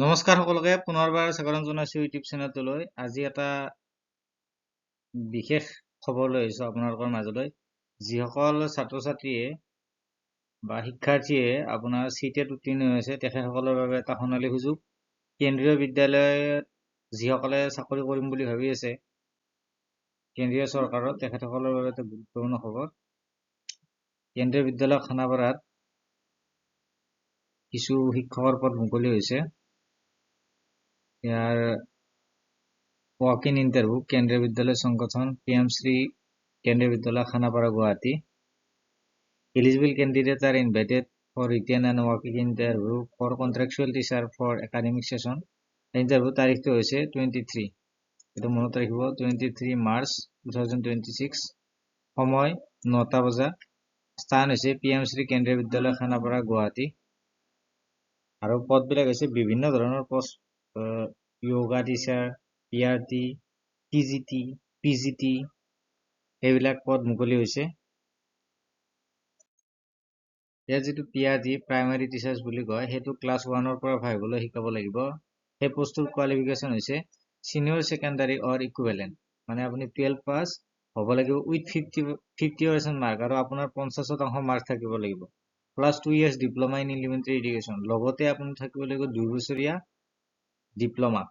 নমস্কাৰ সকলোকে পুনৰবাৰ স্বাগতম জনাইছো ইউটিউব চেনেলটোলৈ। আজি এটা বিশেষ খবৰ লৈ আহিছো আপোনালোকৰ মাজলৈ। যিসকল ছাত্ৰ ছাত্ৰীয়ে বা শিক্ষাৰ্থীয়ে আপোনাৰ চিটেট উত্তীৰ্ণ হৈছে তেখেতসকলৰ বাবে এটা সোণালী সুযোগ। কেন্দ্ৰীয় বিদ্যালয়ত যিসকলে চাকৰি কৰিম বুলি ভাবি আছে কেন্দ্ৰীয় চৰকাৰত, তেখেতসকলৰ বাবে এটা গুৰুত্বপূৰ্ণ খবৰ। কেন্দ্ৰীয় বিদ্যালয় খানাপাৰাত কিছু শিক্ষকৰ পদ মুকলি হৈছে। ইয়াৰ walk in interview কেন্দ্ৰীয় বিদ্যালয় সংগঠন PM শ্ৰী কেন্দ্ৰীয় বিদ্যালয় Khanapara Guwahati. Eligible candidates are invited for written and walk in interview for contractual teacher for academic session. Interview তাৰিখটো হৈছে 23, এইটো মনত ৰাখিব, 23 মাৰ্চ 2026। সময় 9টা বজা। স্থান হৈছে PM শ্ৰী কেন্দ্ৰীয় বিদ্যালয় খানাপাৰা গুৱাহাটী। আৰু পদবিলাক হৈছে বিভিন্ন ধৰণৰ post, yoga teacher, PRT, TGT, PGT, এইবিলাক পদ মুকলি হৈছে। ইয়াত যিটো PRT প্ৰাইমাৰী টিচাৰ্ছ বুলি কয়, সেইটো ক্লাছ 1ৰ পৰা 5লৈ শিকাব লাগিব। সেই পোষ্টটোৰ কোৱালিফিকেশ্যন হৈছে চিনিয়ৰ ছেকেণ্ডাৰী অৰ ইকুইভেলেণ্ট, মানে আপুনি 12 পাছ হ'ব লাগিব উইথ 50% মাৰ্ক, আৰু আপোনাৰ 50% মাৰ্ক থাকিব লাগিব। Plus 2 years diploma in elementary education, লগতে আপুনি থাকিব লাগিব 2 বছৰীয়া ডিপ্ল'মা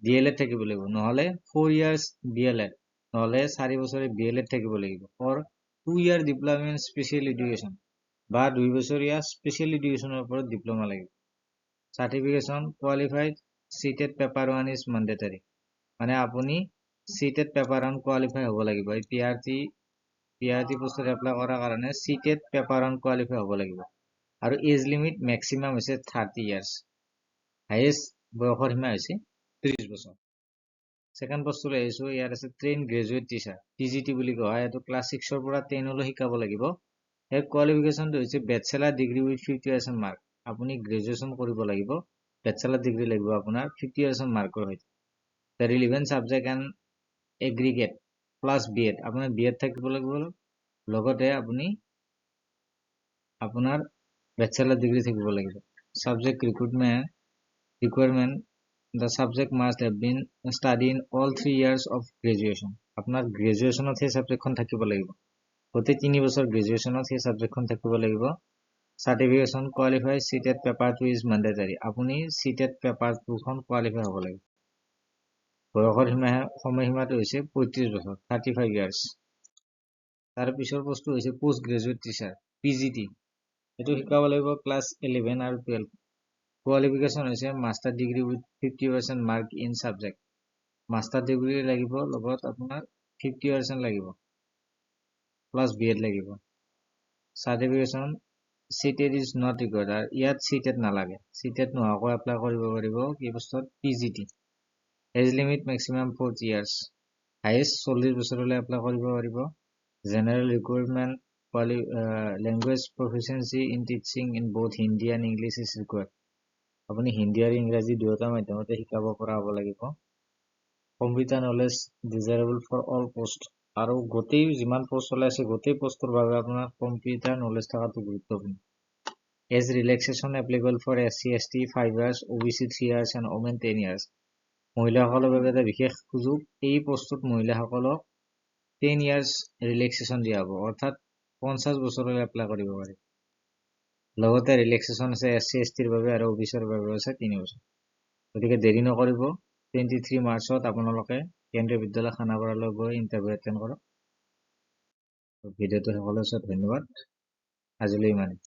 DLED থাকিব লাগিব, নহ'লে 4 years DLED, নহ'লে 4 বছৰীয়া BLED থাকিব লাগিব। For 2 year diploma in special education বা 2 বছৰীয়া স্পেচিয়েল এডুকেশ্যনৰ ওপৰত ডিপ্ল'মা লাগিব। Certification qualified CTET paper 1 is mandatory, মানে আপুনি চিটেড পেপাৰ 1 কোৱালিফাই হ'ব লাগিব। এই PRT পোষ্টত এপ্লাই কৰাৰ কাৰণে চিটেড পেপাৰ 1 কোৱালিফাই হ'ব লাগিব। আৰু এজ লিমিট মেক্সিমাম হৈছে 30 years, হাইয়েষ্ট বয়সৰ সীমা হৈছে 30 বছৰ। ছেকেণ্ড পোষ্টলৈ আহিছো। ইয়াত আছে ট্ৰেইন গ্ৰেজুৱেট টিচাৰ, TGT বুলি কোৱা হয়। এইটো ক্লাছ 6ৰ পৰা 10লৈ শিকাব লাগিব। এই কোৱালিফিকেশ্যনটো হৈছে বেচেলাৰ ডিগ্ৰী উইথ 50% মাৰ্ক। আপুনি গ্ৰেজুৱেশ্যন কৰিব লাগিব, বেচেলাৰ ডিগ্ৰী লাগিব আপোনাৰ 50% মাৰ্কৰ সৈতে। The relevant subject and aggregate plus BEd, আপোনাৰ BEd থাকিব লাগিব, লগতে আপুনি আপোনাৰ বেচেলাৰ ডিগ্ৰী থাকিব লাগিব। Subject requirement the subject must have been studied in all 3 years of graduation. আপোনাৰ গ্ৰেজুৱেশ্যনত সেই ছাবজেক্টখন থাকিব লাগিব, গোটেই 3 বছৰ গ্ৰেজুৱেশ্যনত সেই ছাবজেক্টখন থাকিব লাগিব। Certification qualify cheated paper 2 is mandatory, আপুনি চিটেড পেপাৰ 2খন কোৱালিফাই হ'ব লাগিব। বয়সৰ সময়সীমাটো হৈছে 35 বছৰ, 35 years। তাৰ পিছৰ বস্তু হৈছে পোষ্ট গ্ৰেজুৱেট টিচাৰ, PGT। এইটো শিকাব লাগিব ক্লাছ 11 আৰু 12। কোৱালিফিকেশ্যন হৈছে master degree with 50% mark in subject, master degree লাগিব, লগত আপোনাৰ 50% লাগিব, প্লাছ BEd লাগিব। Certification cheated is not required, আৰু ইয়াত চিটেড নালাগে, চিটেড নোহোৱাকৈ এপ্লাই কৰিব পাৰিব কি পোষ্টত, PGT। Age limit maximum 40 years, highest 40 বছৰলৈ এপ্লাই কৰিব পাৰিব। General requirement language proficiency in teaching in both Hindi and English is required, আপুনি হিন্দী আৰু ইংৰাজী দুয়োটা মাধ্যমতে শিকাব পৰা হ'ব লাগিব। Computer knowledge desirable for all post, আৰু গোটেই যিমান পোষ্ট ওলাইছে গোটেই পোষ্টৰ বাবে আপোনাৰ কম্পিউটাৰ নলেজ থকাটো গুৰুত্বপূৰ্ণ। Age relaxation applicable for SC ST 5 years, OBC 3 years and Women 10 years। মহিলাসকলৰ বাবে এটা বিশেষ সুযোগ, এই পোষ্টত মহিলাসকলক 10 years ৰিলেক্সেশ্যন দিয়া হ'ব, অৰ্থাৎ 50 বছৰলৈ এপ্লাই কৰিব পাৰি। লগতে ৰিলেক্সেশ্যন আছে SC STৰ বাবে, আৰু OBCৰ বাবে আছে 3 বছৰ। গতিকে দেৰি নকৰিব, 23 মাৰ্চত আপোনালোকে কেন্দ্ৰীয় বিদ্যালয় খানাপাৰালৈ গৈ ইণ্টাৰভিউ এটেণ্ড কৰক। ভিডিঅ'টো সকলোৰে ওচৰত ধন্যবাদ, আজিলৈ ইমানেই।